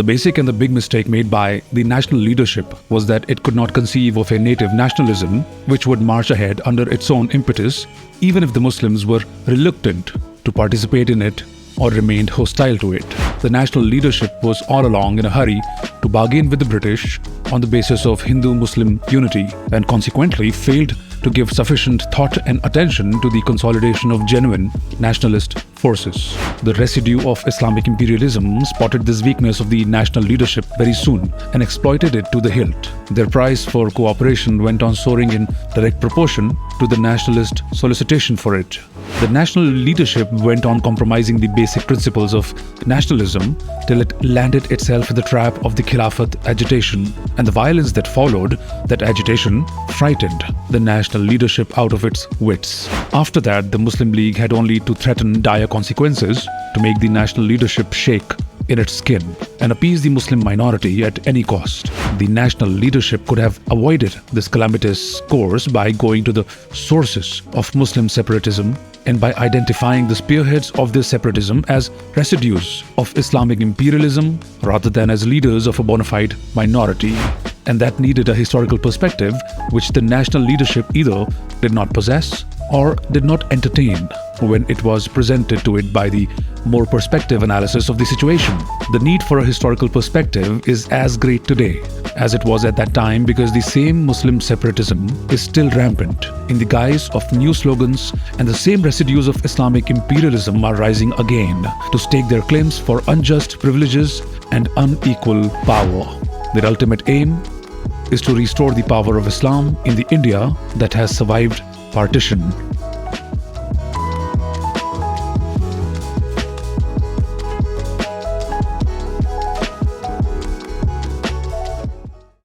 The basic and the big mistake made by the national leadership was that it could not conceive of a native nationalism which would march ahead under its own impetus, even if the Muslims were reluctant to participate in it or remained hostile to it. The national leadership was all along in a hurry to bargain with the British on the basis of Hindu-Muslim unity and consequently failed to give sufficient thought and attention to the consolidation of genuine nationalist forces. The residue of Islamic imperialism spotted this weakness of the national leadership very soon and exploited it to the hilt. Their price for cooperation went on soaring in direct proportion to the nationalist solicitation for it. The national leadership went on compromising the basic principles of nationalism till it landed itself in the trap of the Khilafat agitation, and the violence that followed that agitation frightened the national leadership out of its wits. After that, the Muslim League had only to threaten dire consequences to make the national leadership shake in its skin and appease the Muslim minority at any cost. The national leadership could have avoided this calamitous course by going to the sources of Muslim separatism and by identifying the spearheads of this separatism as residues of Islamic imperialism rather than as leaders of a bona fide minority. And that needed a historical perspective which the national leadership either did not possess or did not entertain when it was presented to it by the more perspective analysis of the situation. The need for a historical perspective is as great today as it was at that time because the same Muslim separatism is still rampant in the guise of new slogans, and the same residues of Islamic imperialism are rising again to stake their claims for unjust privileges and unequal power. Their ultimate aim is to restore the power of Islam in the India that has survived partition.